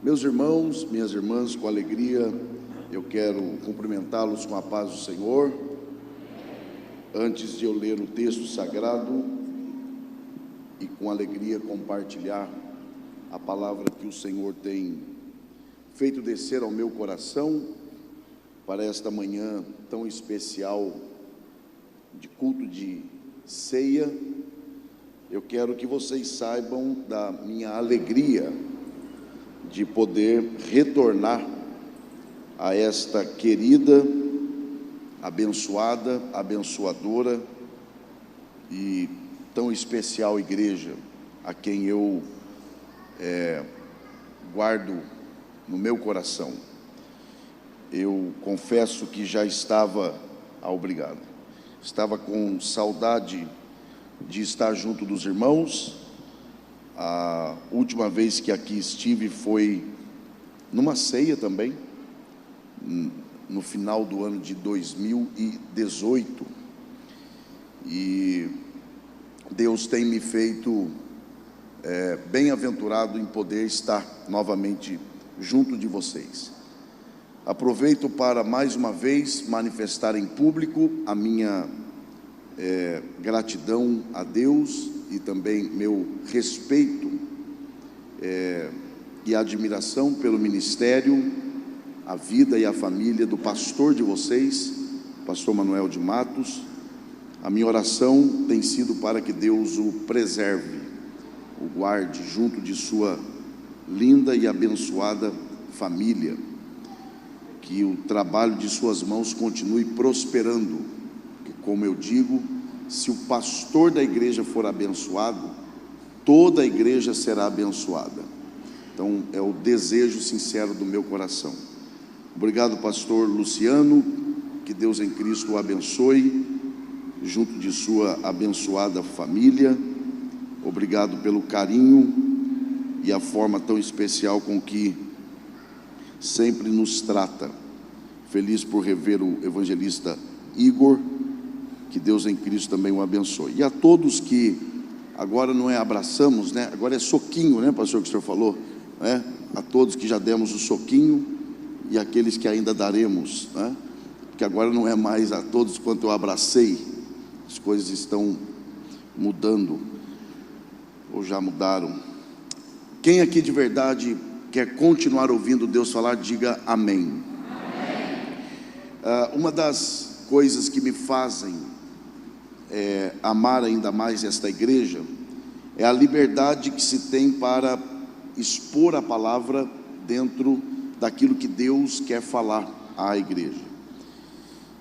Meus irmãos, minhas irmãs, com alegria, eu quero cumprimentá-los com a paz do Senhor. Antes de eu ler o texto sagrado e com alegria compartilhar a palavra que o Senhor tem feito descer ao meu coração para esta manhã tão especial de culto de ceia, eu quero que vocês saibam da minha alegria de poder retornar a esta querida, abençoada, abençoadora e tão especial igreja, a quem eu guardo no meu coração. Eu confesso que já estava, obrigado, estava com saudade de estar junto dos irmãos. A última vez que aqui estive foi numa ceia também, no final do ano de 2018, e Deus tem me feito bem-aventurado em poder estar novamente junto de vocês. Aproveito para mais uma vez manifestar em público a minha gratidão a Deus e também meu respeito e admiração pelo ministério, a vida e a família do pastor de vocês, pastor Manuel de Matos. A minha oração tem sido para que Deus o preserve, o guarde junto de sua linda e abençoada família, que o trabalho de suas mãos continue prosperando, que, como eu digo, se o pastor da igreja for abençoado, toda a igreja será abençoada. Então é o desejo sincero do meu coração. Obrigado, pastor Luciano, que Deus em Cristo o abençoe, junto de sua abençoada família. Obrigado pelo carinho e a forma tão especial com que sempre nos trata. Feliz por rever o evangelista Igor, que Deus em Cristo também o abençoe. E a todos que agora não é abraçamos, né? Agora é soquinho, né, pastor, que o senhor falou, né? A todos que já demos o soquinho e aqueles que ainda daremos, né? Porque agora não é mais a todos quanto eu abracei. As coisas estão mudando, ou já mudaram. Quem aqui de verdade quer continuar ouvindo Deus falar, diga amém. Uma das coisas que me fazem amar ainda mais esta igreja é a liberdade que se tem para expor a palavra dentro daquilo que Deus quer falar à igreja.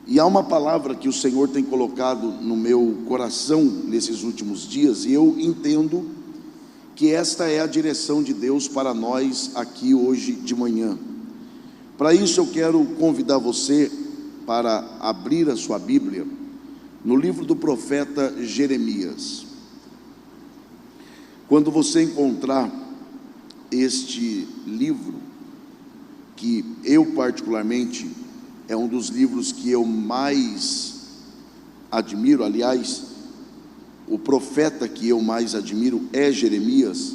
E há uma palavra que o Senhor tem colocado no meu coração nesses últimos dias, e eu entendo que esta é a direção de Deus para nós aqui hoje de manhã. Para isso eu quero convidar você para abrir a sua Bíblia no livro do profeta Jeremias. Quando você encontrar este livro, que eu particularmente é um dos livros que eu mais admiro, aliás, o profeta que eu mais admiro é Jeremias,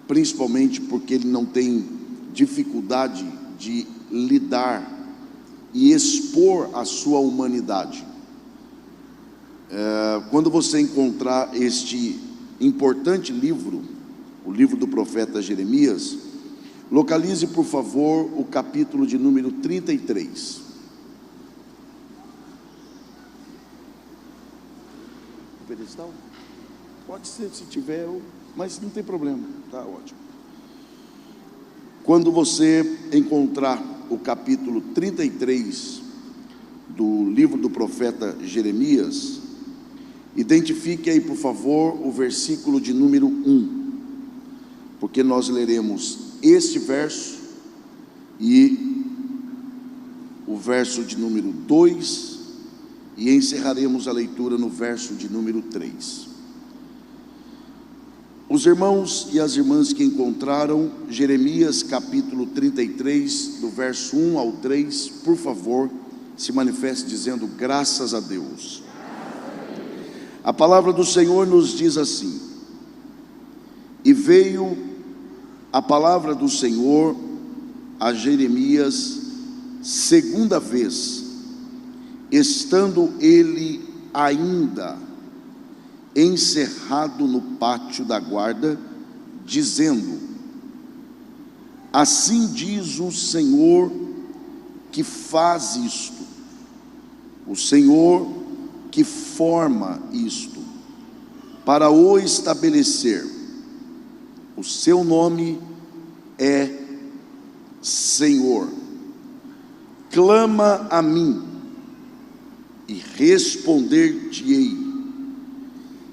principalmente porque ele não tem dificuldade de lidar e expor a sua humanidade. Quando você encontrar este importante livro, o livro do profeta Jeremias, localize por favor o capítulo de número 33. Pedestal? Pode ser, se tiver, mas não tem problema, tá ótimo. Quando você encontrar o capítulo 33 do livro do profeta Jeremias, identifique aí por favor o versículo de número 1, porque nós leremos este verso e o verso de número 2 e encerraremos a leitura no verso de número 3. Os irmãos e as irmãs que encontraram Jeremias capítulo 33, do verso 1 ao 3, por favor, se manifeste dizendo graças a Deus. A palavra do Senhor nos diz assim: e veio a palavra do Senhor a Jeremias segunda vez, estando ele ainda encerrado no pátio da guarda, dizendo: assim diz o Senhor que faz isto, o Senhor que forma isto, para o estabelecer. O seu nome é Senhor. Clama a mim e responder-te-ei,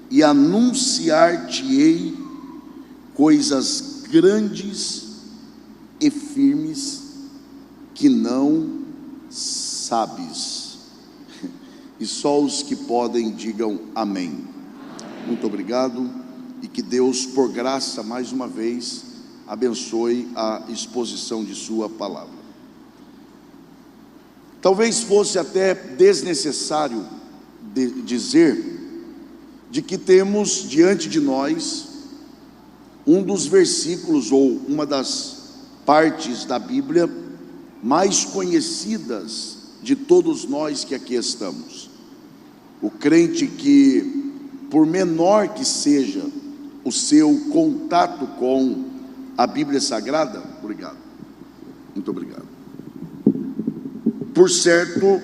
e anunciar-te-ei coisas grandes e firmes que não sabes. E só os que podem digam amém. Muito obrigado, e que Deus, por graça, mais uma vez, abençoe a exposição de sua palavra. Talvez fosse até desnecessário dizer de que temos diante de nós um dos versículos, ou uma das partes da Bíblia mais conhecidas de todos nós que aqui estamos. O crente que, por menor que seja o seu contato com a Bíblia Sagrada, obrigado, muito obrigado, por certo,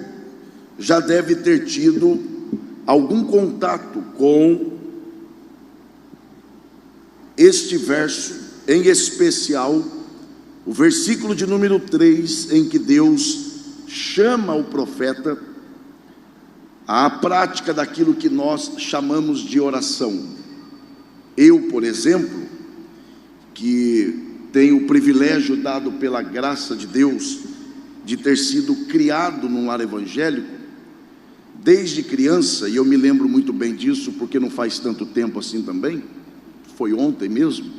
já deve ter tido algum contato com este verso, em especial o versículo de número 3, em que Deus chama o profeta à prática daquilo que nós chamamos de oração. Eu, por exemplo, que tenho o privilégio dado pela graça de Deus de ter sido criado num lar evangélico desde criança, e eu me lembro muito bem disso porque não faz tanto tempo assim também, foi ontem mesmo,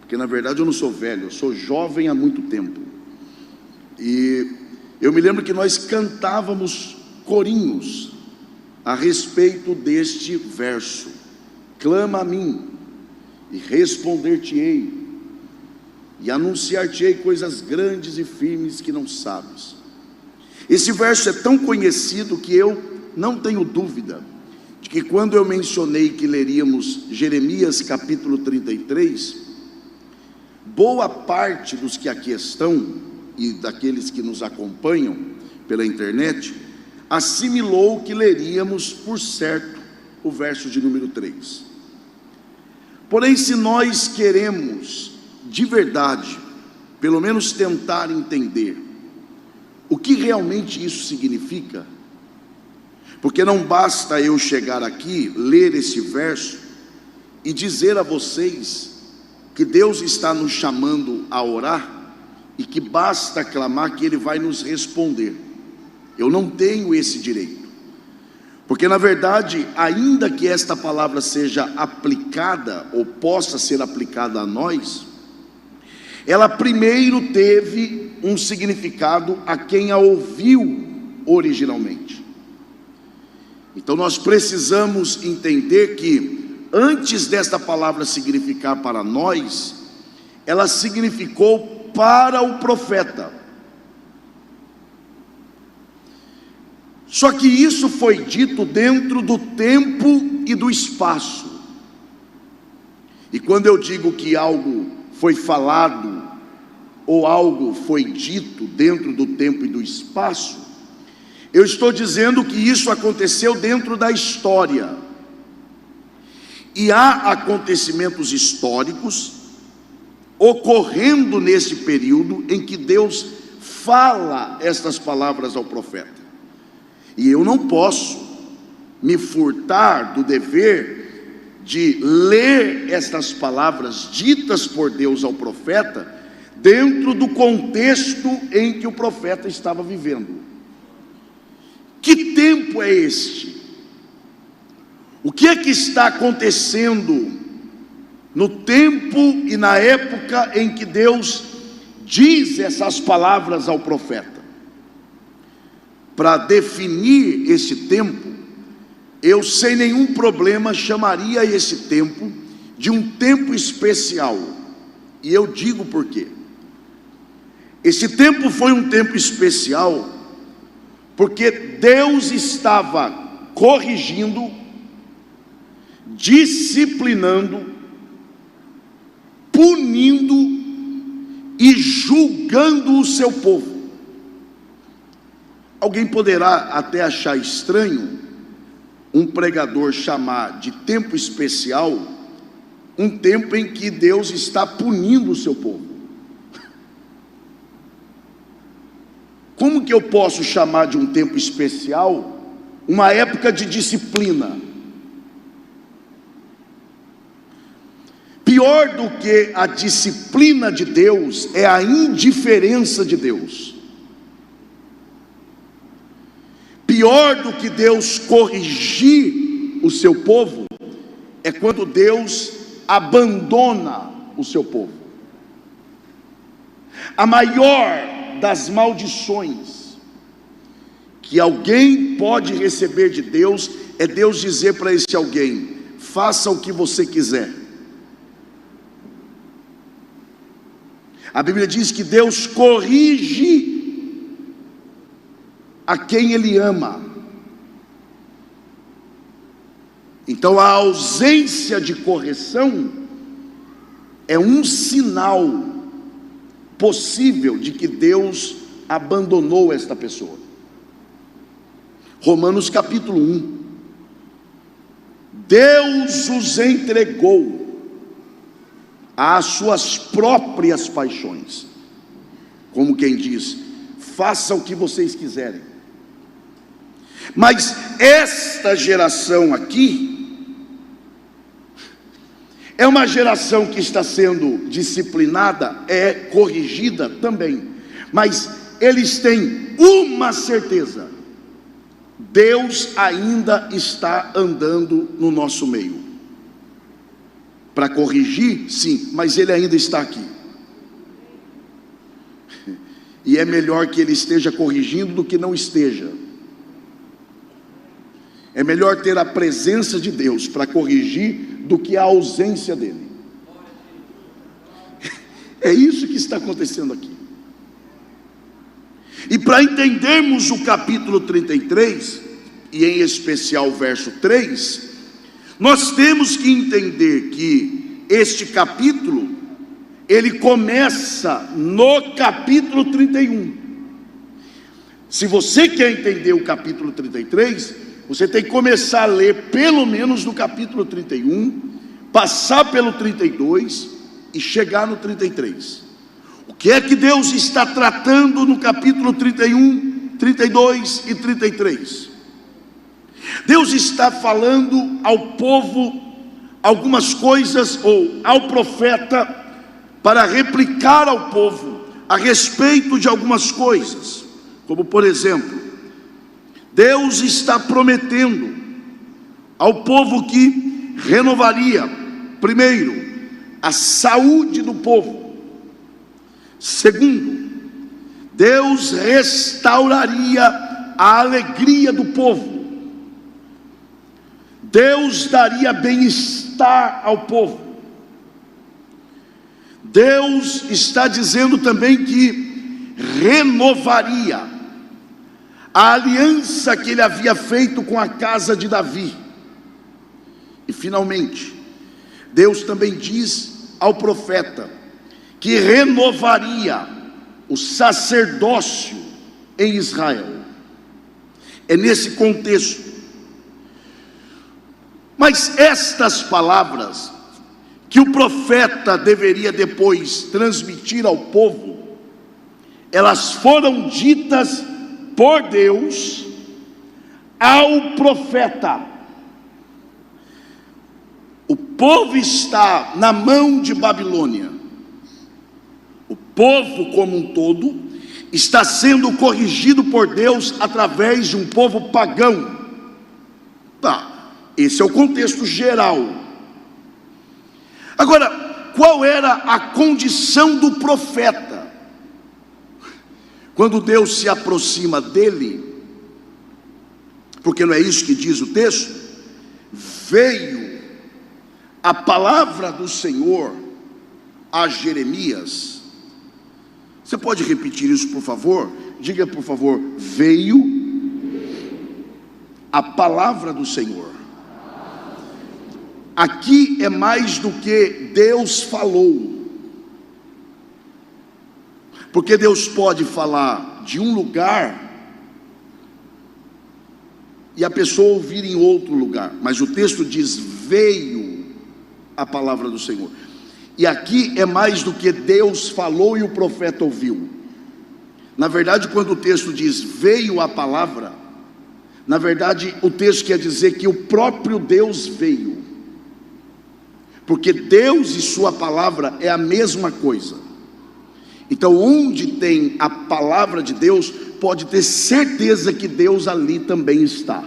porque na verdade eu não sou velho, eu sou jovem há muito tempo. E eu me lembro que nós cantávamos corinhos a respeito deste verso: clama a mim e responder-te-ei, e anunciar-te-ei coisas grandes e firmes que não sabes. Esse verso é tão conhecido que eu não tenho dúvida de que quando eu mencionei que leríamos Jeremias capítulo 33, boa parte dos que aqui estão e daqueles que nos acompanham pela internet assimilou que leríamos, por certo, o verso de número 3. Porém, se nós queremos de verdade, pelo menos tentar entender o que realmente isso significa, porque não basta eu chegar aqui, ler esse verso e dizer a vocês que Deus está nos chamando a orar e que basta clamar que Ele vai nos responder. Eu não tenho esse direito, porque na verdade, ainda que esta palavra seja aplicada ou possa ser aplicada a nós, ela primeiro teve um significado a quem a ouviu originalmente. Então nós precisamos entender que antes desta palavra significar para nós, ela significou para o profeta. Só que isso foi dito dentro do tempo e do espaço. E quando eu digo que algo foi falado ou algo foi dito dentro do tempo e do espaço, eu estou dizendo que isso aconteceu dentro da história. E há acontecimentos históricos ocorrendo nesse período em que Deus fala estas palavras ao profeta. E eu não posso me furtar do dever de ler estas palavras ditas por Deus ao profeta dentro do contexto em que o profeta estava vivendo. Que tempo é este? O que é que está acontecendo no tempo e na época em que Deus diz essas palavras ao profeta? Para definir esse tempo, eu sem nenhum problema chamaria esse tempo de um tempo especial, E eu digo por quê. Esse tempo foi um tempo especial, porque Deus estava corrigindo, disciplinando, punindo e julgando o seu povo. Alguém poderá até achar estranho um pregador chamar de tempo especial um tempo em que Deus está punindo o seu povo. Como que eu posso chamar de um tempo especial uma época de disciplina? Pior do que a disciplina de Deus é a indiferença de Deus. Pior do que Deus corrigir o seu povo é quando Deus abandona o seu povo. A maior das maldições que alguém pode receber de Deus é Deus dizer para esse alguém: faça o que você quiser. A Bíblia diz que Deus corrige a quem Ele ama. Então a ausência de correção é um sinal possível de que Deus abandonou esta pessoa. Romanos capítulo 1. Deus os entregou às suas próprias paixões, como quem diz: faça o que vocês quiserem. Mas esta geração aqui é uma geração que está sendo disciplinada, é corrigida também, mas eles têm uma certeza: Deus ainda está andando no nosso meio. Para corrigir, sim, mas Ele ainda está aqui. E é melhor que Ele esteja corrigindo do que não esteja. É melhor ter a presença de Deus para corrigir do que a ausência dEle. É isso que está acontecendo aqui. E para entendermos o capítulo 33, e em especial o verso 3, nós temos que entender que este capítulo, ele começa no capítulo 31. Se você quer entender o capítulo 33, você tem que começar a ler pelo menos no capítulo 31, passar pelo 32 e chegar no 33. O que é que Deus está tratando no capítulo 31, 32 e 33? Deus está falando ao povo algumas coisas, ou ao profeta, para replicar ao povo a respeito de algumas coisas. Como por exemplo, Deus está prometendo ao povo que renovaria, primeiro, a saúde do povo. Segundo, Deus restauraria a alegria do povo. Deus daria bem-estar ao povo. Deus está dizendo também que renovaria a aliança que Ele havia feito com a casa de Davi. E finalmente, Deus também diz ao profeta que renovaria o sacerdócio em Israel. É nesse contexto. Mas estas palavras que o profeta deveria depois transmitir ao povo, elas foram ditas por Deus ao profeta. O povo está na mão de Babilônia. O povo como um todo está sendo corrigido por Deus através de um povo pagão. Esse é o contexto geral. Agora, qual era a condição do profeta? Quando Deus se aproxima dele, porque não é isso que diz o texto, veio a palavra do Senhor a Jeremias. Você pode repetir isso, por favor? Diga, por favor: veio a palavra do Senhor. Aqui é mais do que Deus falou, porque Deus pode falar de um lugar e a pessoa ouvir em outro lugar, mas o texto diz: veio a palavra do Senhor. E aqui é mais do que Deus falou e o profeta ouviu. Na verdade, quando o texto diz veio a palavra, na verdade o texto quer dizer que o próprio Deus veio, porque Deus e sua palavra é a mesma coisa. Então, onde tem a palavra de Deus, pode ter certeza que Deus ali também está.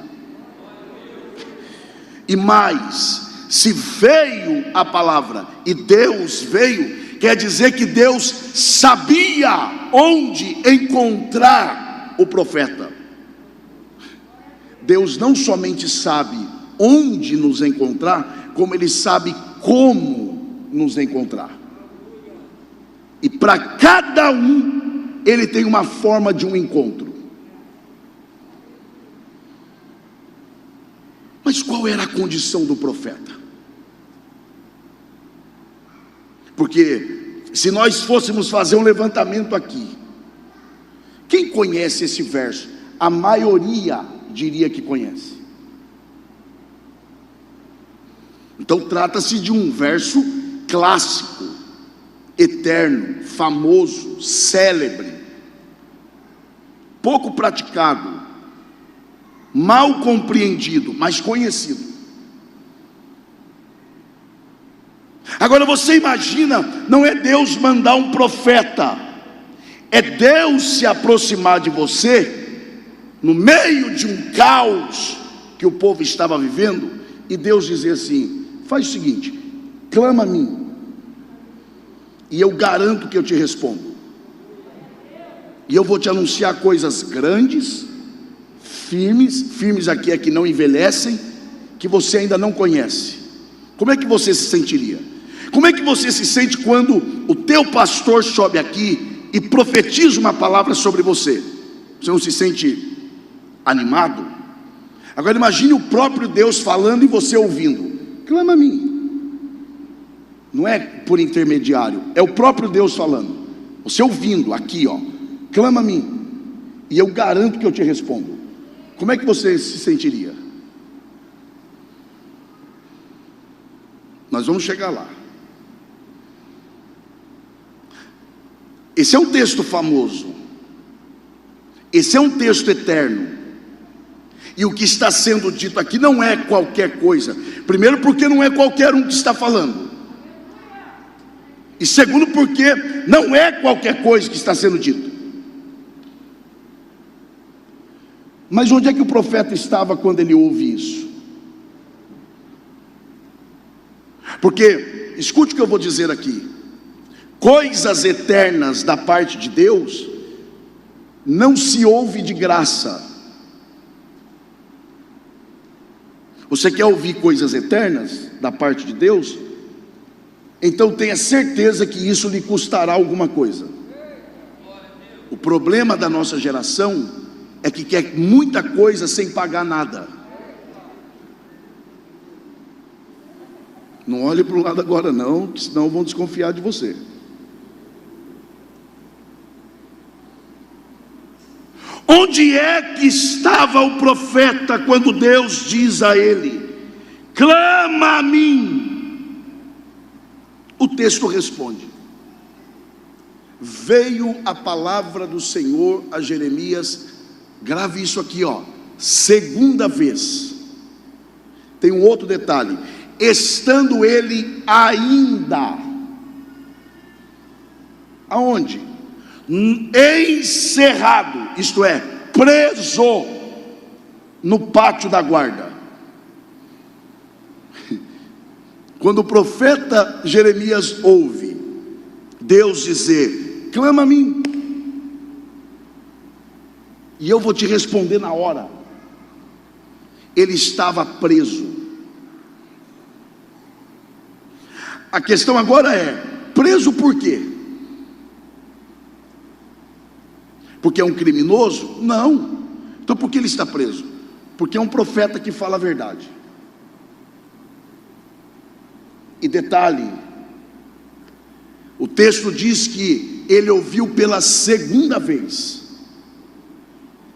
E mais, se veio a palavra e Deus veio, quer dizer que Deus sabia onde encontrar o profeta. Deus não somente sabe onde nos encontrar, como Ele sabe como nos encontrar. E para cada um, Ele tem uma forma de um encontro. Mas qual era a condição do profeta? Porque se nós fôssemos fazer um levantamento aqui, quem conhece esse verso? A maioria diria que conhece. Então trata-se de um verso clássico, eterno, famoso, célebre, pouco praticado, mal compreendido, mas conhecido. Agora você imagina, não é Deus mandar um profeta, é Deus se aproximar de você no meio de um caos que o povo estava vivendo, e Deus dizer assim: faz o seguinte, clama a mim, e eu garanto que eu te respondo, e eu vou te anunciar coisas grandes, firmes aqui é que não envelhecem, que você ainda não conhece. Como é que você se sentiria? Como é que você se sente quando o teu pastor sobe aqui e profetiza uma palavra sobre você? Você não se sente animado? Agora imagine o próprio Deus falando e você ouvindo: clama a mim. Não é por intermediário, é o próprio Deus falando, você ouvindo aqui, ó: clama a mim, e eu garanto que eu te respondo. Como é que você se sentiria? Nós vamos chegar lá. Esse é um texto famoso, esse é um texto eterno, e o que está sendo dito aqui não é qualquer coisa. Primeiro, porque não é qualquer um que está falando, e segundo, porque não é qualquer coisa que está sendo dito. Mas onde é que o profeta estava quando ele ouve isso? Porque, escute o que eu vou dizer aqui: coisas eternas da parte de Deus não se ouve de graça. Você quer ouvir coisas eternas da parte de Deus? Então tenha certeza que isso lhe custará alguma coisa. O problema da nossa geração é que quer muita coisa sem pagar nada. Não olhe para o lado agora não, senão vão desconfiar de você. Onde é que estava o profeta quando Deus diz a ele: clama a mim? O texto responde: veio a palavra do Senhor a Jeremias. Grave isso aqui, ó, segunda vez. Tem um outro detalhe: estando ele ainda aonde? Encerrado, isto é, preso no pátio da guarda. Quando o profeta Jeremias ouve Deus dizer: clama a mim, e eu vou te responder na hora, ele estava preso. A questão agora é: preso por quê? Porque é um criminoso? Não. Então por que ele está preso? Porque é um profeta que fala a verdade. E detalhe, o texto diz que ele ouviu pela segunda vez.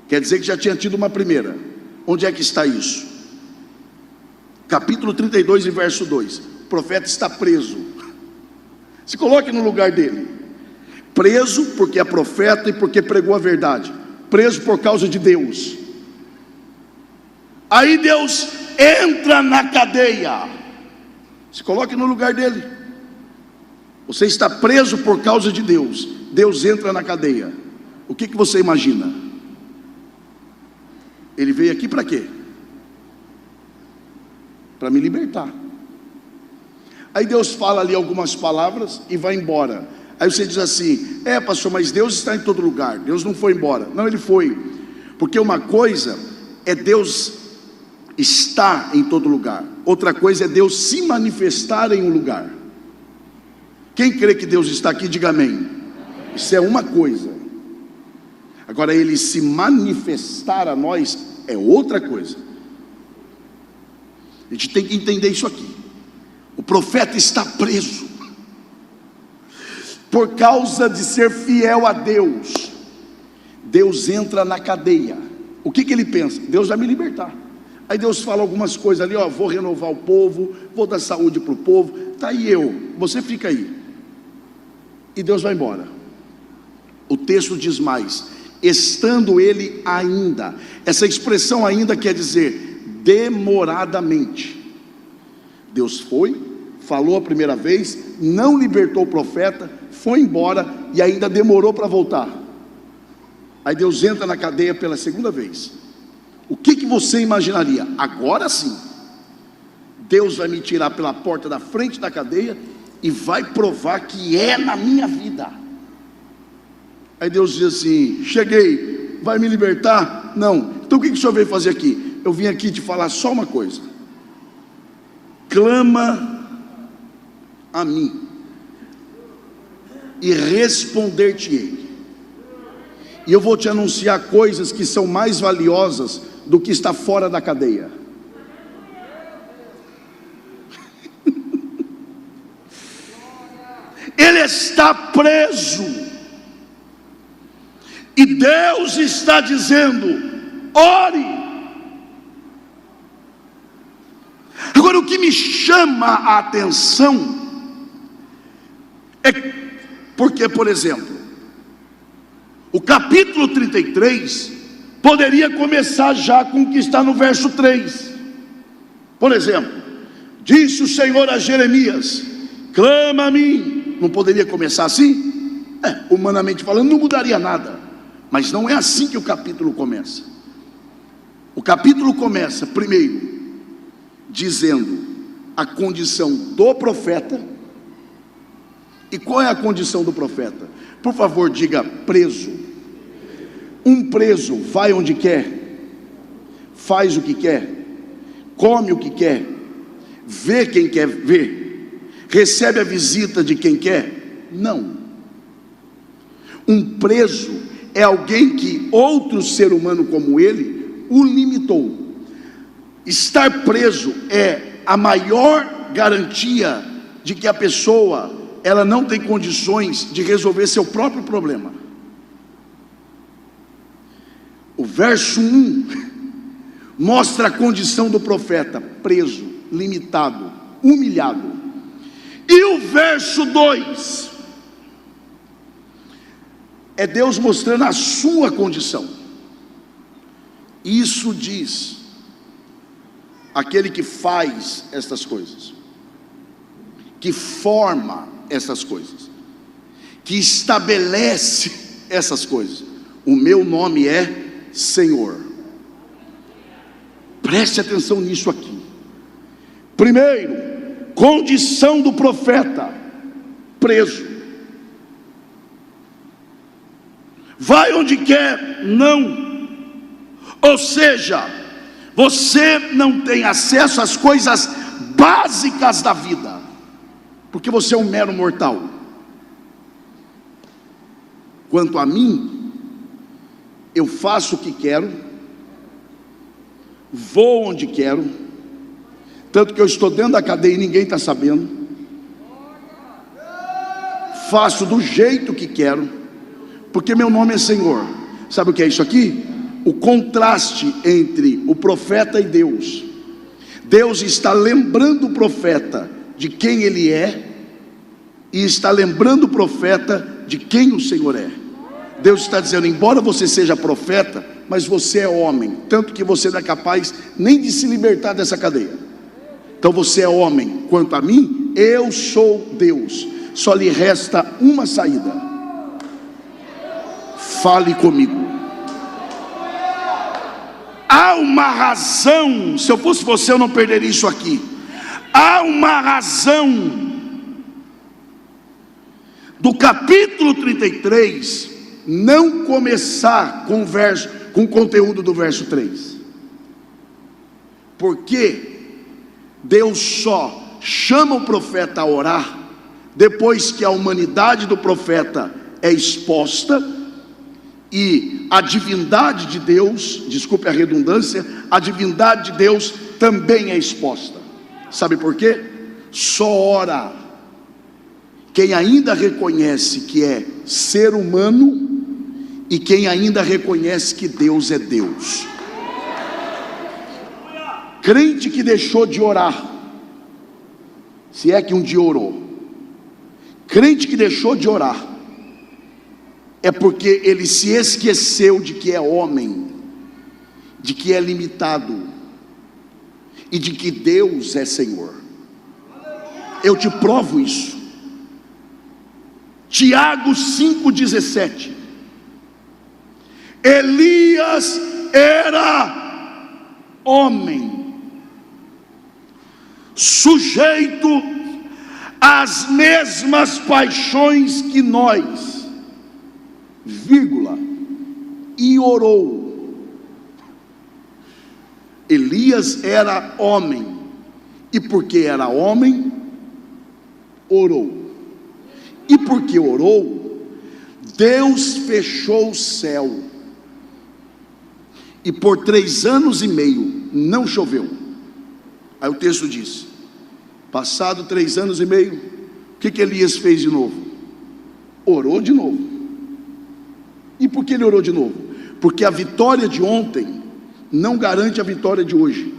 Quer dizer que já tinha tido uma primeira. Onde é que está isso? Capítulo 32 e verso 2. O profeta está preso. Se coloque no lugar dele. Preso porque é profeta e porque pregou a verdade. Preso por causa de Deus. Aí Deus entra na cadeia. Se coloque no lugar dele. Você está preso por causa de Deus. Deus entra na cadeia. O que você imagina? Ele veio aqui para quê? Para me libertar. Aí Deus fala ali algumas palavras e vai embora. Aí você diz assim: pastor, mas Deus está em todo lugar. Deus não foi embora. Não, ele foi. Porque uma coisa é Deus estar em todo lugar, outra coisa é Deus se manifestar em um lugar. Quem crê que Deus está aqui, diga amém. Isso é uma coisa. Agora, ele se manifestar a nós é outra coisa. A gente tem que entender isso aqui. O profeta está preso por causa de ser fiel a Deus. Deus entra na cadeia. O que ele pensa? Deus vai me libertar. Aí Deus fala algumas coisas ali, vou renovar o povo, vou dar saúde para o povo. Tá aí você fica aí. E Deus vai embora. O texto diz mais: estando ele ainda. Essa expressão ainda quer dizer demoradamente. Deus foi, falou a primeira vez, não libertou o profeta, foi embora e ainda demorou para voltar. Aí Deus entra na cadeia pela segunda vez. O que você imaginaria? Agora sim, Deus vai me tirar pela porta da frente da cadeia e vai provar que é na minha vida. Aí Deus diz assim: cheguei, vai me libertar? Não. Então o que o senhor veio fazer aqui? Eu vim aqui te falar só uma coisa. Clama a mim e responder-te-ei. E eu vou te anunciar coisas que são mais valiosas do que está fora da cadeia. Ele está preso. E Deus está dizendo: ore. Agora, o que me chama a atenção é porque, por exemplo, o capítulo 33 poderia começar já com o que está no verso 3. Por exemplo, disse o Senhor a Jeremias: clama a mim. Não poderia começar assim? Humanamente falando, não mudaria nada. Mas não é assim que o capítulo começa. O capítulo começa primeiro dizendo a condição do profeta. E qual é a condição do profeta? Por favor, diga: preso. Um preso vai onde quer, faz o que quer, come o que quer, vê quem quer ver, recebe a visita de quem quer? Não. Um preso é alguém que outro ser humano como ele o limitou. Estar preso é a maior garantia de que a pessoa ela não tem condições de resolver seu próprio problema. O verso 1 mostra a condição do profeta: preso, limitado, humilhado. E o verso 2 é Deus mostrando a sua condição. Isso diz aquele que faz estas coisas, que forma essas coisas, que estabelece essas coisas. O meu nome é Senhor. Preste atenção nisso aqui. Primeiro, condição do profeta: preso. Vai onde quer? Não. Ou seja, você não tem acesso às coisas básicas da vida, porque você é um mero mortal. quanto a mim, eu faço o que quero, vou onde quero, tanto que eu estou dentro da cadeia e ninguém está sabendo, faço do jeito que quero, porque meu nome é Senhor. Sabe o que é isso aqui? O contraste entre o profeta e Deus. Deus está lembrando o profeta de quem ele é, e está lembrando o profeta de quem o Senhor é. Deus está dizendo: embora você seja profeta, mas você é homem, tanto que você não é capaz nem de se libertar dessa cadeia. Então você é homem, quanto a mim, eu sou Deus. Só lhe resta uma saída: fale comigo. Há uma razão, se eu fosse você eu não perderia isso aqui. Há uma razão do capítulo 33 não começar com o conteúdo do verso 3. Porque Deus só chama o profeta a orar depois que a humanidade do profeta é exposta e a divindade de Deus, desculpe a redundância, a divindade de Deus também é exposta. Sabe por quê? Só ora quem ainda reconhece que é ser humano e quem ainda reconhece que Deus é Deus. Crente que deixou de orar, se é que um dia orou, crente que deixou de orar, é porque ele se esqueceu de que é homem, de que é limitado e de que Deus é Senhor. Eu te provo isso. Tiago 5,17. Elias era homem, sujeito às mesmas paixões que nós, vírgula, e orou. Elias era homem, e porque era homem, orou. E porque orou, Deus fechou o céu, e por 3 anos e meio não choveu. Aí o texto diz: passado 3 anos e meio, o que Elias fez de novo? Orou de novo. E por que ele orou de novo? Porque a vitória de ontem não garante a vitória de hoje,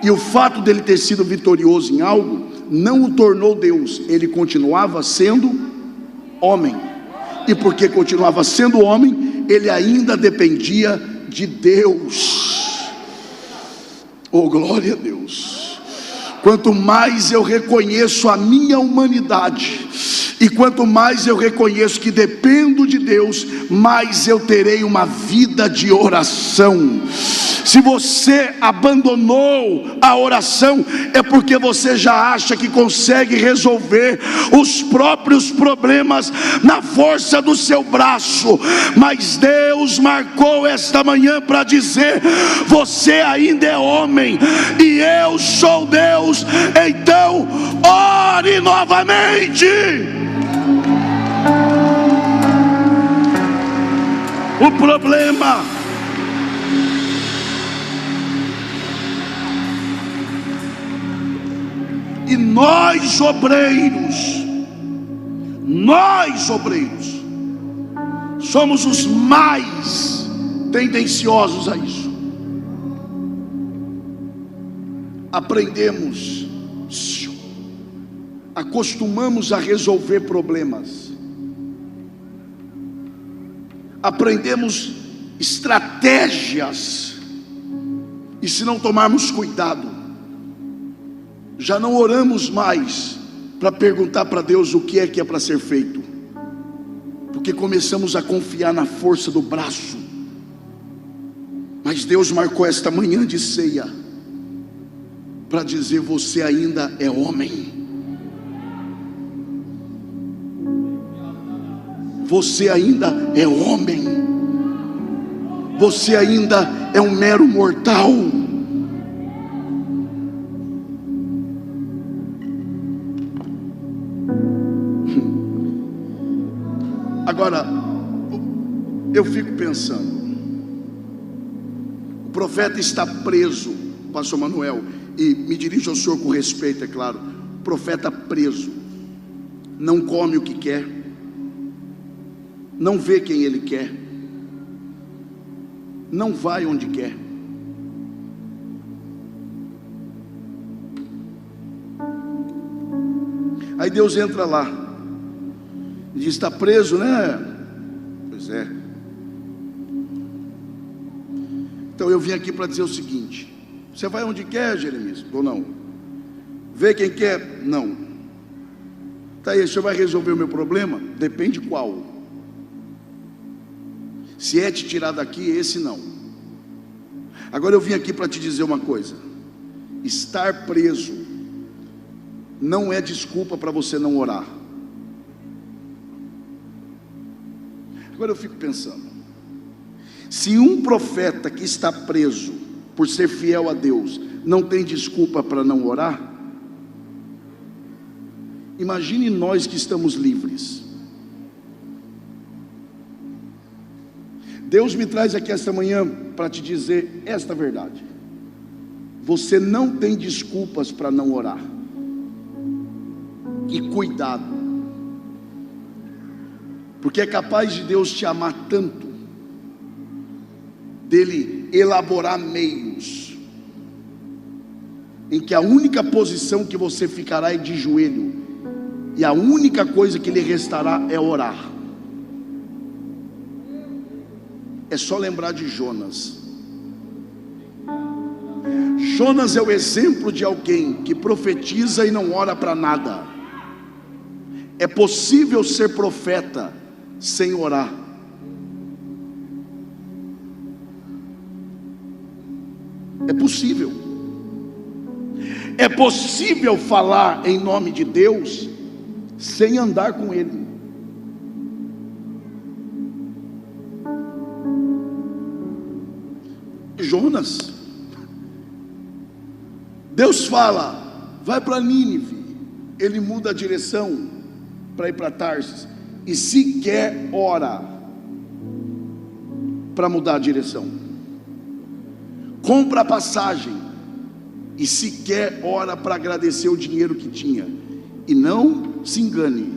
e o fato dele ter sido vitorioso em algo não o tornou Deus. Ele continuava sendo homem, e porque continuava sendo homem, ele ainda dependia de Deus. Oh, glória a Deus! Quanto mais eu reconheço a minha humanidade, e quanto mais eu reconheço que dependo de Deus, mais eu terei uma vida de oração. Se você abandonou a oração, é porque você já acha que consegue resolver os próprios problemas na força do seu braço. Mas Deus marcou esta manhã para dizer: você ainda é homem e eu sou Deus. Então ore novamente. O problema e nós obreiros somos os mais tendenciosos a isso. Aprendemos, acostumamos a resolver problemas, aprendemos estratégias, e se não tomarmos cuidado, já não oramos mais para perguntar para Deus o que é para ser feito, porque começamos a confiar na força do braço. Mas Deus marcou esta manhã de ceia para dizer: você ainda é homem, você ainda é homem, você ainda é um mero mortal. Agora, Eu fico pensando, o profeta está preso, pastor Manuel, e me dirijo ao senhor com respeito, é claro. O profeta preso, não come o que quer, não vê quem ele quer, não vai onde quer. Aí Deus entra lá e diz: está preso, né? Pois é. Então eu vim aqui para dizer o seguinte: você vai onde quer, Jeremias? Ou não? Vê quem quer? Não. Tá aí, o senhor vai resolver o meu problema? Depende qual. Se é te tirar daqui, esse não. Agora eu vim aqui para te dizer uma coisa: estar preso não é desculpa para você não orar. Agora eu fico pensando, se um profeta que está preso por ser fiel a Deus não tem desculpa para não orar, imagine nós que estamos livres. Deus me traz aqui esta manhã para te dizer esta verdade: você não tem desculpas para não orar. E cuidado, porque é capaz de Deus te amar tanto, dele elaborar meios em que a única posição que você ficará é de joelho, e a única coisa que lhe restará é orar. É só lembrar de Jonas. Jonas é o exemplo de alguém que profetiza e não ora para nada. É possível ser profeta sem orar. É possível. É possível falar em nome de Deus sem andar com Ele. Jonas, Deus fala: vai para Nínive. Ele muda a direção para ir para Tarsis, e sequer ora para mudar a direção. Compra a passagem e sequer ora para agradecer o dinheiro que tinha. E não se engane,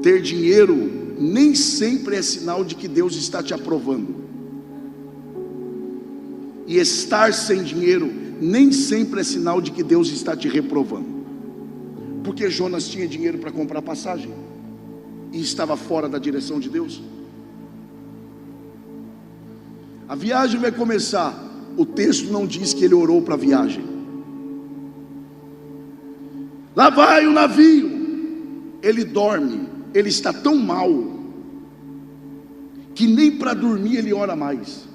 ter dinheiro nem sempre é sinal de que Deus está te aprovando, e estar sem dinheiro nem sempre é sinal de que Deus está te reprovando. Porque Jonas tinha dinheiro para comprar passagem e estava fora da direção de Deus. A viagem vai começar. O texto não diz que ele orou para a viagem. Lá vai o navio. Ele dorme. Ele está tão mal que nem para dormir ele ora mais.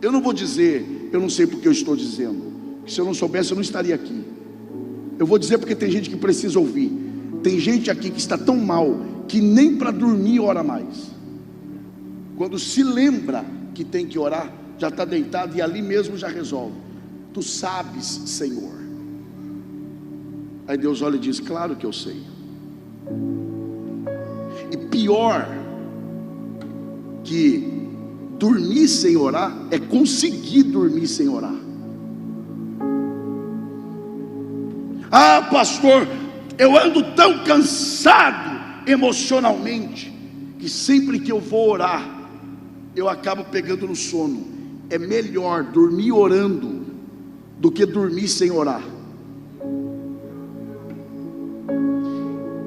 Eu não vou dizer, eu não sei porque eu estou dizendo. Se eu não soubesse, eu não estaria aqui. Eu vou dizer porque tem gente que precisa ouvir. Tem gente aqui que está tão mal que nem para dormir ora mais. Quando se lembra que tem que orar, já está deitado e ali mesmo já resolve. Tu sabes, Senhor. Aí Deus olha e diz: claro que eu sei. E pior que dormir sem orar é conseguir dormir sem orar. Ah, pastor, eu ando tão cansado emocionalmente que sempre que eu vou orar eu acabo pegando no sono. É melhor dormir orando do que dormir sem orar.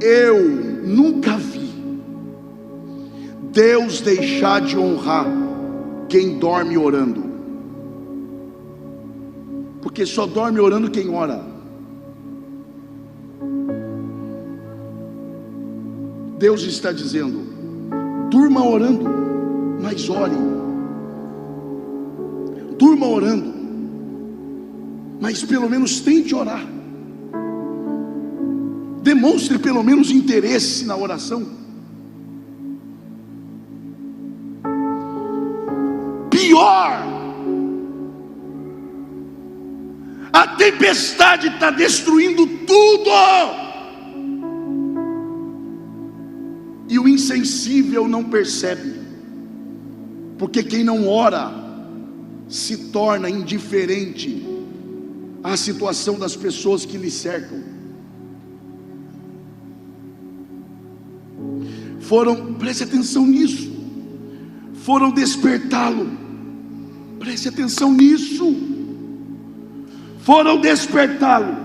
Eu nunca vi Deus deixar de honrar quem dorme orando, porque só dorme orando quem ora. Deus está dizendo: durma orando, mas ore. Durma orando, mas pelo menos tente orar. Demonstre pelo menos interesse na oração. Pior, a tempestade está destruindo tudo, e o insensível não percebe, porque quem não ora se torna indiferente à situação das pessoas que lhe cercam. Preste atenção nisso, foram despertá-lo, preste atenção nisso, foram despertá-lo.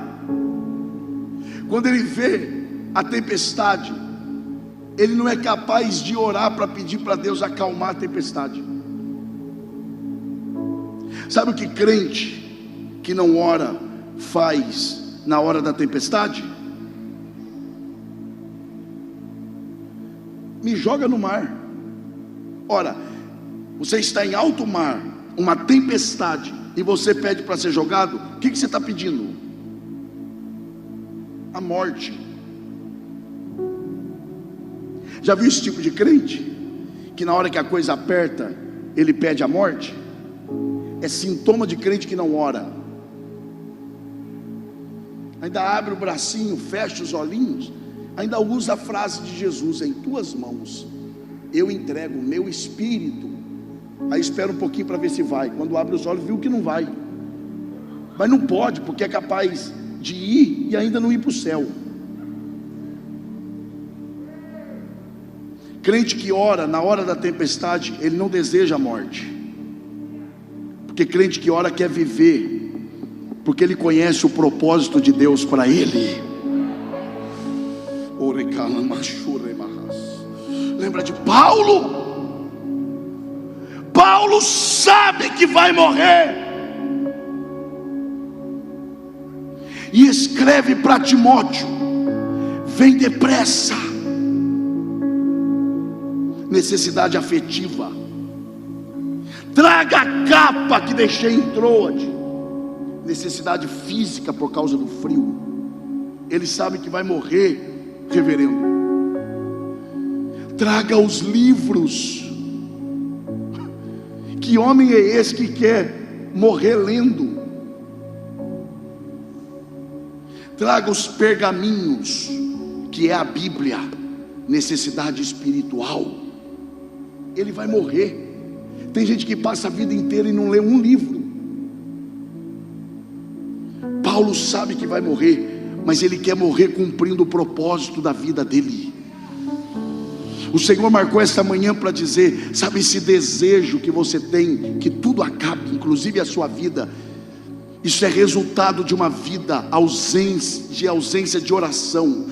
Quando ele vê a tempestade, ele não é capaz de orar para pedir para Deus acalmar a tempestade. Sabe o que crente que não ora faz na hora da tempestade? Me joga no mar. Ora, você está em alto mar, uma tempestade, e você pede para ser jogado, o que você está pedindo? A morte. Já viu esse tipo de crente? Que na hora que a coisa aperta, ele pede a morte? É sintoma de crente que não ora. Ainda abre o bracinho, fecha os olhinhos, ainda usa a frase de Jesus: em tuas mãos eu entrego o meu espírito. Aí espera um pouquinho para ver se vai. Quando abre os olhos, viu que não vai. Mas não pode, porque é capaz de ir e ainda não ir para o céu. Crente que ora na hora da tempestade, ele não deseja a morte. Porque crente que ora quer viver, porque ele conhece o propósito de Deus para ele. Lembra de Paulo? Paulo sabe que vai morrer, e escreve para Timóteo: vem depressa. Necessidade afetiva. Traga a capa que deixei em Troade. Necessidade física por causa do frio. Ele sabe que vai morrer, reverendo. Traga os livros. Que homem é esse que quer morrer lendo? Traga os pergaminhos, que é a Bíblia. Necessidade espiritual. Ele vai morrer. Tem gente que passa a vida inteira e não lê um livro. Paulo sabe que vai morrer, mas ele quer morrer cumprindo o propósito da vida dele. O Senhor marcou esta manhã para dizer: sabe esse desejo que você tem, que tudo acabe, inclusive a sua vida? Isso é resultado de uma vida ausência de oração.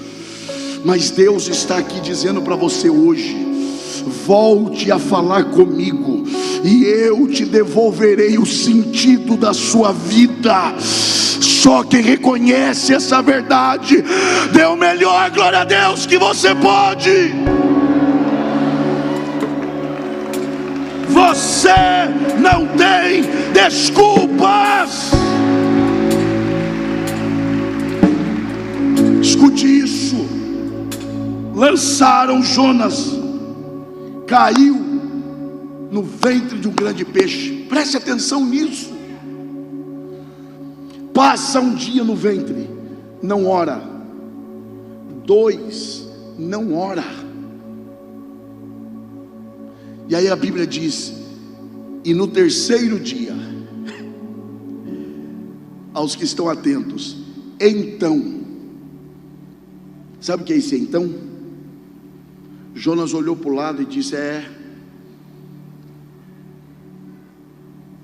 Mas Deus está aqui dizendo para você hoje: volte a falar comigo, e eu te devolverei o sentido da sua vida. Só quem reconhece essa verdade, dê o melhor glória a Deus que você pode. Você não tem desculpas. Escute isso. Lançaram Jonas, caiu no ventre de um grande peixe. Preste atenção nisso. Passa um dia no ventre, não ora. 2, não ora. E aí a Bíblia diz: e no terceiro dia, aos que estão atentos, então, sabe o que é esse então? Jonas olhou para o lado e disse: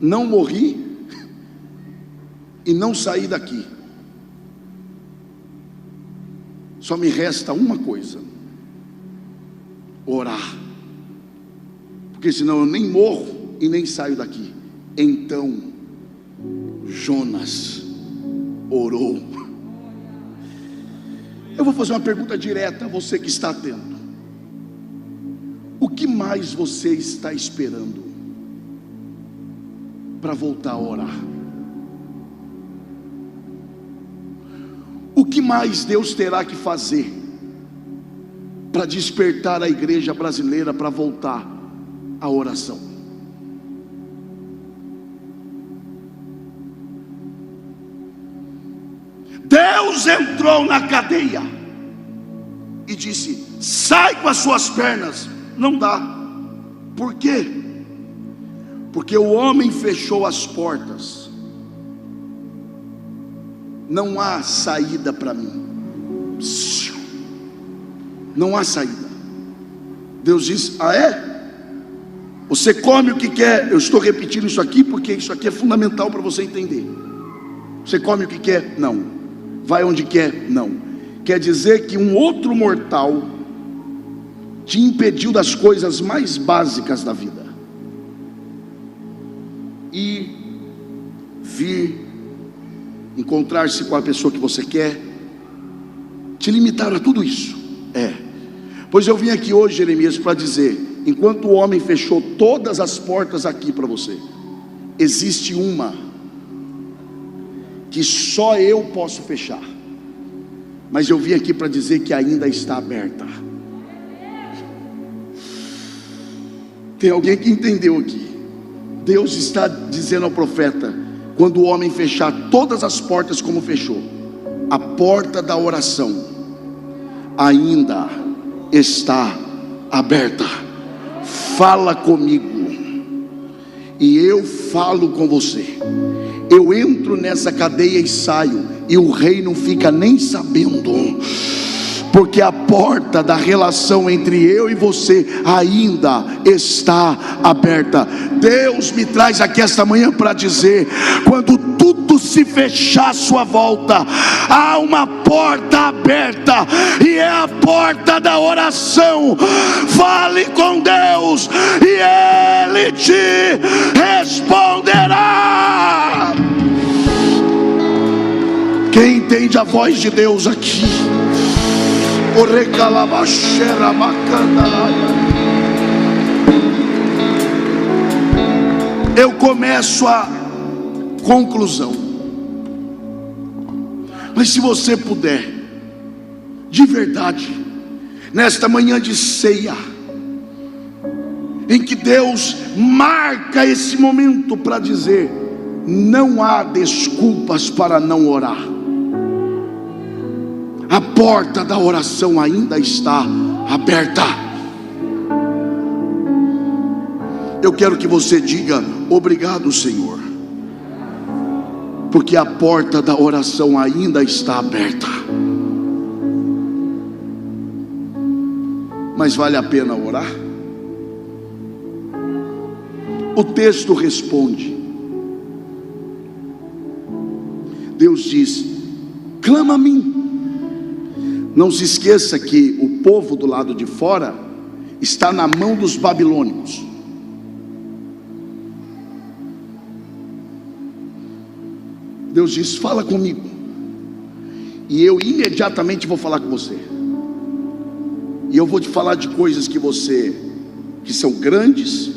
não morri e não saí daqui, só me resta uma coisa: orar, porque senão eu nem morro e nem saio daqui. Então Jonas orou. Eu vou fazer uma pergunta direta a você que está atento: o que mais você está esperando para voltar a orar? O que mais Deus terá que fazer para despertar a igreja brasileira para voltar à oração? Deus entrou na cadeia e disse: sai com as suas pernas. Não dá. Por quê? Porque o homem fechou as portas. Não há saída para mim. Não há saída. Deus diz: ah, é? Você come o que quer. Eu estou repetindo isso aqui porque isso aqui é fundamental para você entender. Você come o que quer? Não. Vai onde quer? Não. Quer dizer que um outro mortal te impediu das coisas mais básicas da vida: ir, vir, encontrar-se com a pessoa que você quer. Te limitaram a tudo isso. Pois eu vim aqui hoje, Jeremias, para dizer: enquanto o homem fechou todas as portas aqui para você, existe uma que só eu posso fechar. Mas eu vim aqui para dizer que ainda está aberta. Tem alguém que entendeu aqui? Deus está dizendo ao profeta: quando o homem fechar todas as portas como fechou, a porta da oração ainda está aberta. Fala comigo e eu falo com você. Eu entro nessa cadeia e saio, e o rei não fica nem sabendo, porque a porta da relação entre eu e você ainda está aberta. Deus me traz aqui esta manhã para dizer: quando tudo se fechar à sua volta, há uma porta aberta, e é a porta da oração. Fale com Deus e Ele te responderá. Quem entende a voz de Deus aqui? Eu começo a conclusão. Mas se você puder, de verdade, nesta manhã de ceia, em que Deus marca esse momento para dizer: não há desculpas para não orar. A porta da oração ainda está aberta. Eu quero que você diga: obrigado, Senhor, porque a porta da oração ainda está aberta. Mas vale a pena orar? O texto responde. Deus diz: clama a mim. Não se esqueça que o povo do lado de fora está na mão dos babilônicos. Deus diz: fala comigo, e eu imediatamente vou falar com você. E eu vou te falar de coisas que são grandes,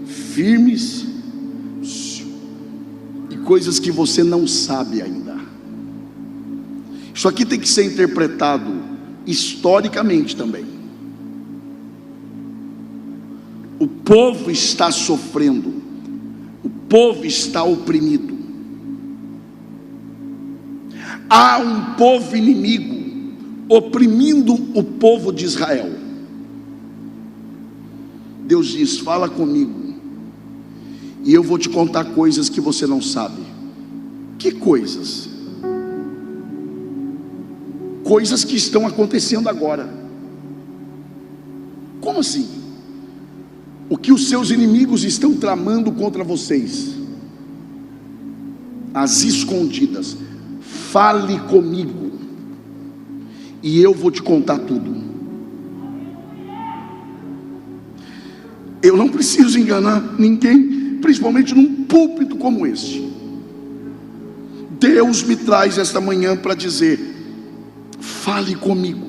firmes, e coisas que você não sabe ainda. Isso aqui tem que ser interpretado historicamente também. O povo está sofrendo, o povo está oprimido. Há um povo inimigo oprimindo o povo de Israel. Deus diz: fala comigo, e eu vou te contar coisas que você não sabe. Que coisas? Coisas que estão acontecendo agora. Como assim? O que os seus inimigos estão tramando contra vocês, as escondidas. Fale comigo, e eu vou te contar tudo. Eu não preciso enganar ninguém, principalmente num púlpito como este. Deus me traz esta manhã para dizer: fale comigo,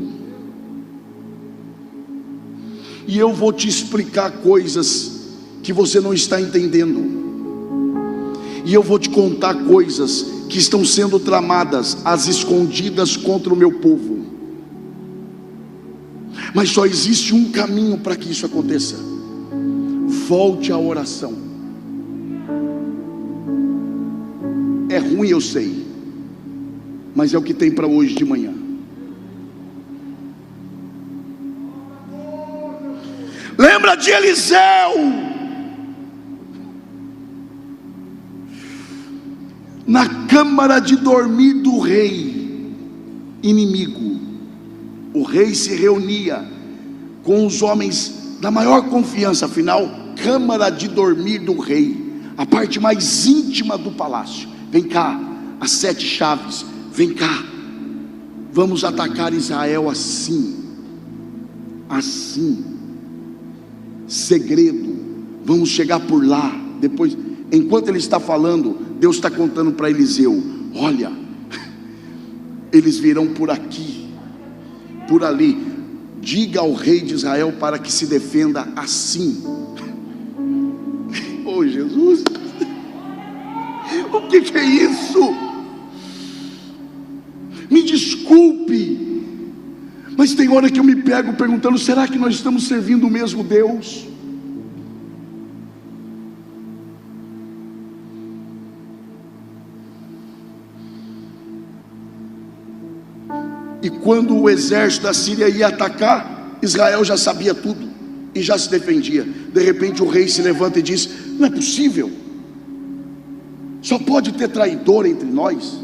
e eu vou te explicar coisas que você não está entendendo, e eu vou te contar coisas que estão sendo tramadas às escondidas contra o meu povo. Mas só existe um caminho para que isso aconteça: volte à oração. É ruim, eu sei, mas é o que tem para hoje de manhã. Lembra de Eliseu? Na câmara de dormir do rei inimigo, o rei se reunia com os homens da maior confiança. Afinal, câmara de dormir do rei, a parte mais íntima do palácio. Vem cá, as 7 chaves, vem cá, vamos atacar Israel assim, segredo, vamos chegar por lá. Depois, enquanto ele está falando, Deus está contando para Eliseu: olha, eles virão por aqui, por ali, diga ao rei de Israel para que se defenda assim. Oh Jesus, o que é isso? Me desculpe, mas tem hora que eu me pego perguntando: será que nós estamos servindo o mesmo Deus? E quando o exército da Síria ia atacar, Israel já sabia tudo e já se defendia. De repente o rei se levanta e diz: não é possível, só pode ter traidor entre nós,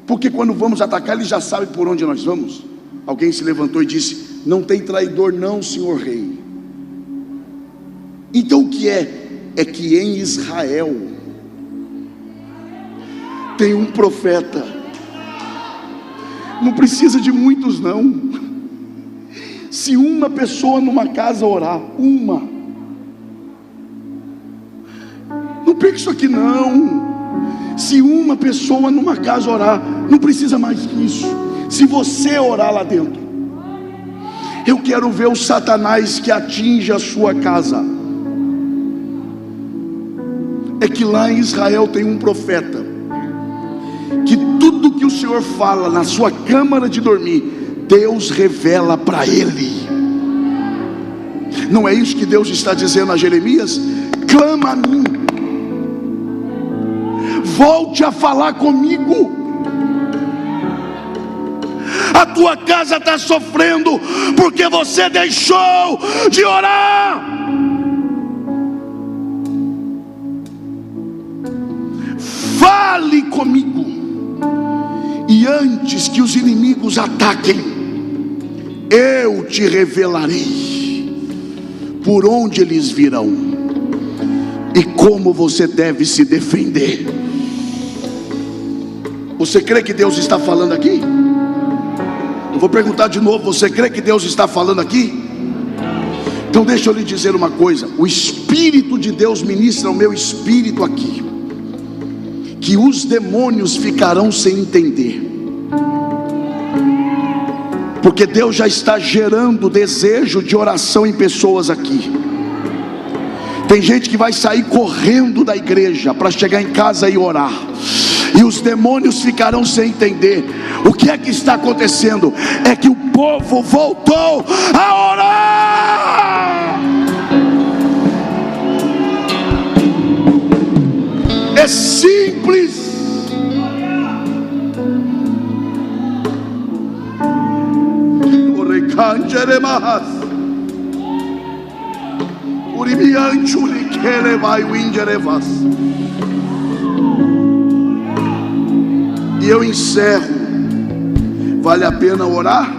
porque quando vamos atacar ele já sabe por onde nós vamos. Alguém se levantou e disse: não tem traidor não, senhor rei. Então o que é? É que em Israel tem um profeta. Não precisa de muitos não. Se uma pessoa numa casa orar, não perca isso aqui não. Se uma pessoa numa casa orar, não precisa mais que isso. Se você orar lá dentro, eu quero ver o Satanás que atinge a sua casa. É que lá em Israel tem um profeta, que tudo que o Senhor fala na sua câmara de dormir, Deus revela para ele. Não é isso que Deus está dizendo a Jeremias? Clama a mim, volte a falar comigo. A tua casa está sofrendo porque você deixou de orar. Fale comigo, e antes que os inimigos ataquem, eu te revelarei por onde eles virão e como você deve se defender. Você crê que Deus está falando aqui? Eu vou perguntar de novo: você crê que Deus está falando aqui? Então deixa eu lhe dizer uma coisa: o Espírito de Deus ministra ao meu espírito aqui, que os demônios ficarão sem entender, porque Deus já está gerando desejo de oração em pessoas aqui. Tem gente que vai sair correndo da igreja para chegar em casa e orar, e os demônios ficarão sem entender. O que é que está acontecendo? É que o povo voltou a orar. É simples. E eu encerro. Vale a pena orar?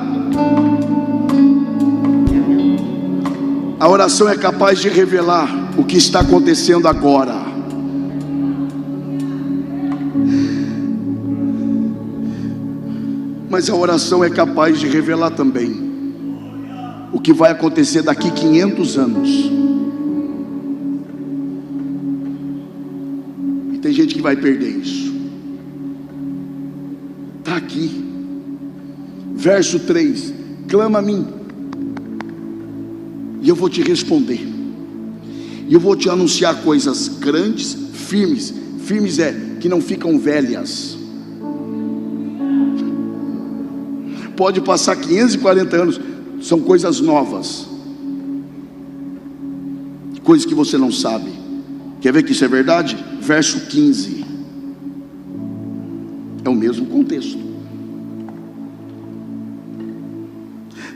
A oração é capaz de revelar o que está acontecendo agora. Mas a oração é capaz de revelar também o que vai acontecer daqui 500 anos. E tem gente que vai perder isso. Está aqui, verso 3: clama a mim, e eu vou te responder, e eu vou te anunciar coisas grandes, firmes. Firmes é que não ficam velhas. Pode passar 540 anos, são coisas novas, coisas que você não sabe. Quer ver que isso é verdade? Verso 15, é o mesmo contexto.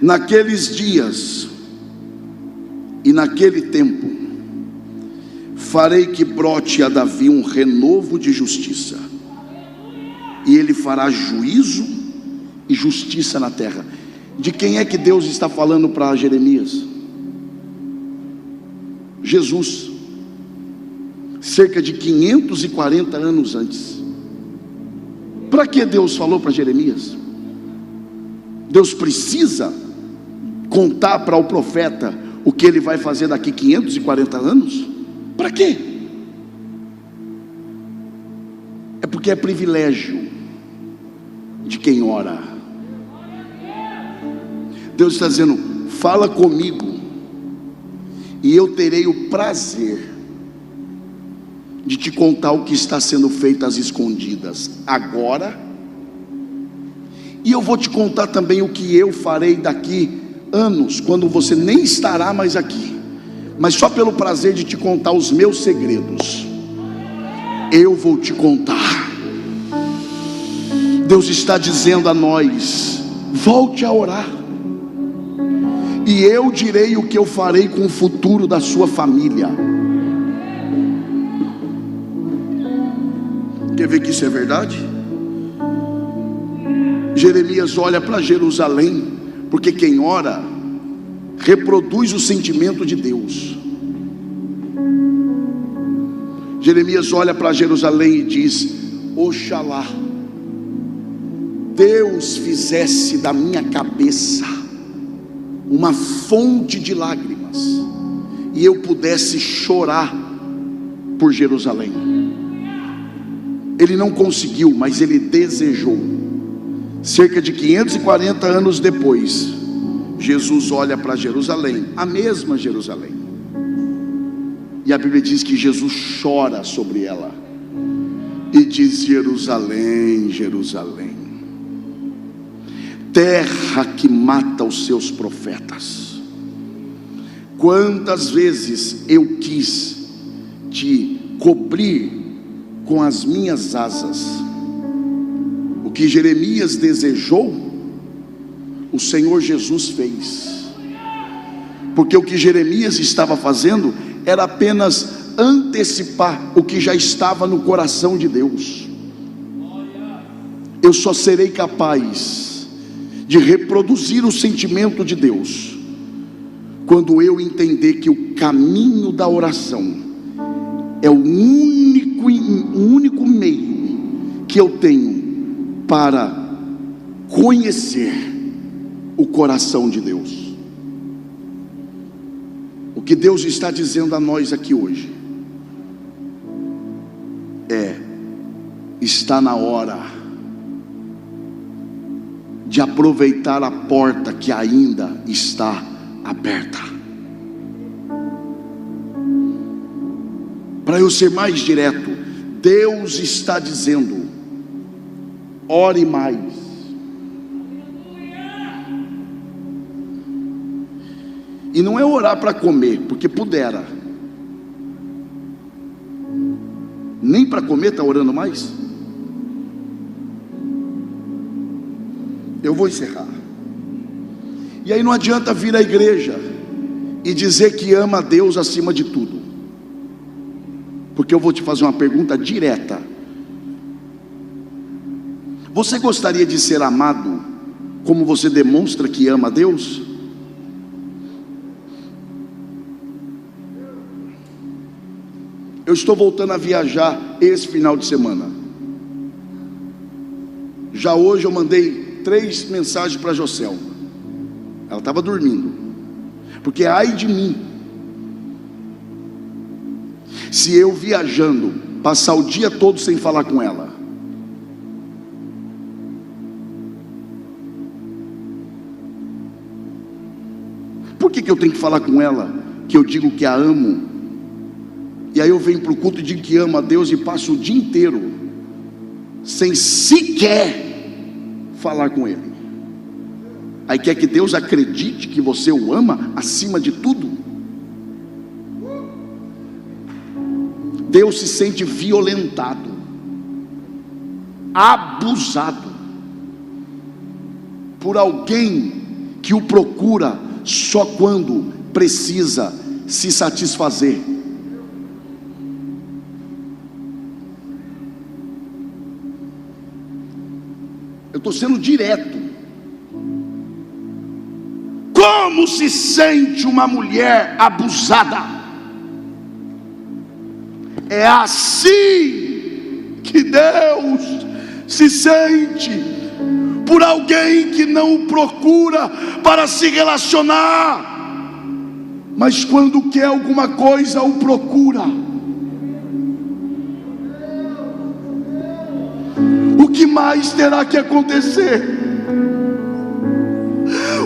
Naqueles dias E naquele tempo farei que brote a Davi um renovo de justiça, e ele fará juízo e justiça na terra. De quem é que Deus está falando para Jeremias? Jesus, cerca de 540 anos antes. Para que Deus falou para Jeremias? Deus precisa contar para o profeta o que ele vai fazer daqui 540 anos? Para quê? É porque é privilégio de quem ora. Deus está dizendo: fala comigo, e eu terei o prazer de te contar o que está sendo feito às escondidas agora, e eu vou te contar também o que eu farei daqui anos, quando você nem estará mais aqui, mas só pelo prazer de te contar os meus segredos, eu vou te contar. Deus está dizendo a nós: volte a orar, e eu direi o que eu farei com o futuro da sua família. Quer ver que isso é verdade? Jeremias olha para Jerusalém, porque quem ora reproduz o sentimento de Deus. Jeremias olha para Jerusalém e diz: oxalá Deus fizesse da minha cabeça uma fonte de lágrimas, e eu pudesse chorar por Jerusalém. Ele não conseguiu, mas ele desejou. Cerca de 540 anos depois, Jesus olha para Jerusalém, a mesma Jerusalém, e a Bíblia diz que Jesus chora sobre ela e diz: Jerusalém, Jerusalém, terra que mata os seus profetas, quantas vezes eu quis te cobrir com as minhas asas. O que Jeremias desejou, o Senhor Jesus fez, porque o que Jeremias estava fazendo era apenas antecipar o que já estava no coração de Deus. Eu só serei capaz de reproduzir o sentimento de Deus quando eu entender que o caminho da oração é o único meio que eu tenho para conhecer o coração de Deus. O que Deus está dizendo a nós aqui hoje está na hora de aproveitar a porta que ainda está aberta. Para eu ser mais direto, Deus está dizendo: ore mais. E não é orar para comer, porque pudera. Nem para comer está orando mais. Eu vou encerrar. E aí não adianta vir à igreja e dizer que ama a Deus acima de tudo, porque eu vou te fazer uma pergunta direta. Você gostaria de ser amado como você demonstra que ama a Deus? Eu estou voltando a viajar esse final de semana. Já hoje eu mandei 3 mensagens para a Jocelma. Ela estava dormindo, porque ai de mim se eu viajando passar o dia todo sem falar com ela. Por que eu tenho que falar com ela que eu digo que a amo, e aí eu venho para o culto e digo que amo a Deus e passo o dia inteiro sem sequer falar com Ele? Aí quer que Deus acredite que você o ama acima de tudo? Deus se sente violentado, abusado por alguém que o procura só quando precisa se satisfazer. Eu estou sendo direto. Como se sente uma mulher abusada? É assim que Deus se sente por alguém que não o procura para se relacionar, mas quando quer alguma coisa o procura. O que mais terá que acontecer?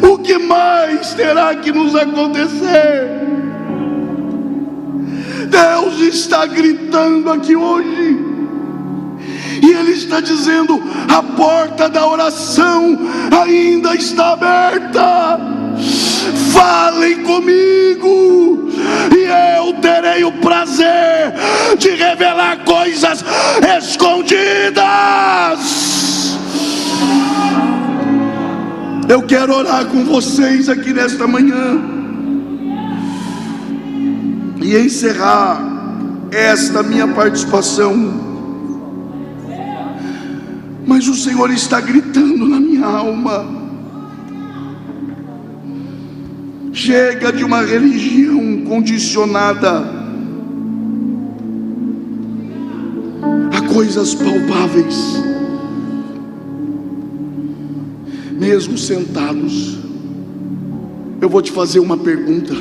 O que mais terá que nos acontecer? Deus está gritando aqui hoje, e Ele está dizendo: a porta da oração ainda está aberta. Falem comigo, e eu terei o prazer de revelar coisas escondidas. Eu quero orar com vocês aqui nesta manhã e encerrar esta minha participação. Mas o Senhor está gritando na minha alma: chega de uma religião condicionada a coisas palpáveis. Mesmo sentados, eu vou te fazer uma pergunta.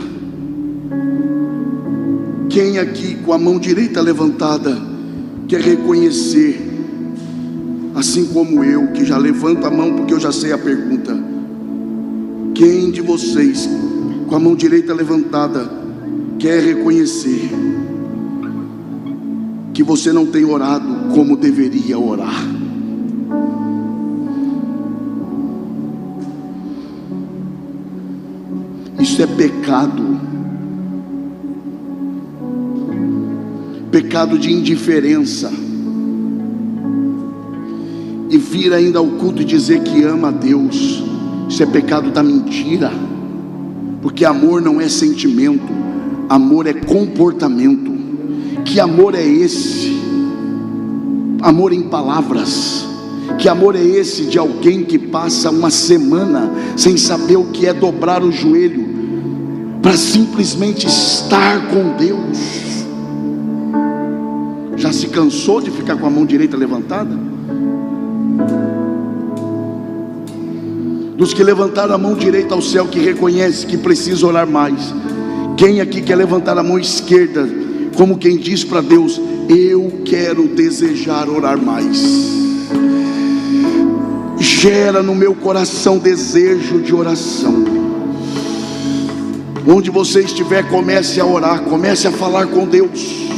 Quem aqui com a mão direita levantada quer reconhecer, assim como eu, que já levanto a mão porque eu já sei a pergunta? Quem de vocês com a mão direita levantada quer reconhecer que você não tem orado como deveria orar? Isso é pecado. Pecado de indiferença. E vir ainda ao culto e dizer que ama a Deus, isso é pecado da mentira. Porque amor não é sentimento, amor é comportamento. Que amor é esse? Amor em palavras. Que amor é esse de alguém que passa uma semana sem saber o que é dobrar o joelho para simplesmente estar com Deus? Já se cansou de ficar com a mão direita levantada? Dos que levantaram a mão direita ao céu, que reconhece que precisa orar mais, quem aqui quer levantar a mão esquerda, como quem diz para Deus: eu quero desejar orar mais? Gera no meu coração desejo de oração. Onde você estiver, comece a orar, comece a falar com Deus,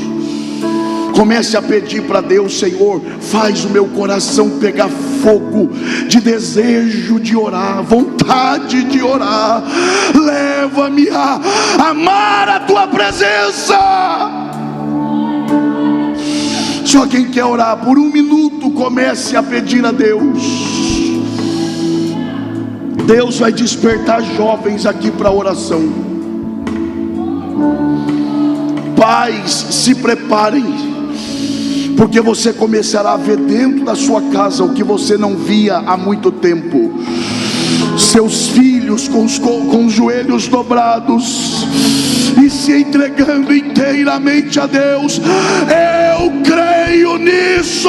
comece a pedir para Deus: Senhor, faz o meu coração pegar fogo de desejo de orar, vontade de orar. Leva-me a amar a tua presença. Só quem quer orar por um minuto, comece a pedir a Deus. Deus vai despertar jovens aqui para oração. Pais, se preparem, porque você começará a ver dentro da sua casa o que você não via há muito tempo. Seus filhos com os joelhos dobrados e se entregando inteiramente a Deus. Eu creio nisso.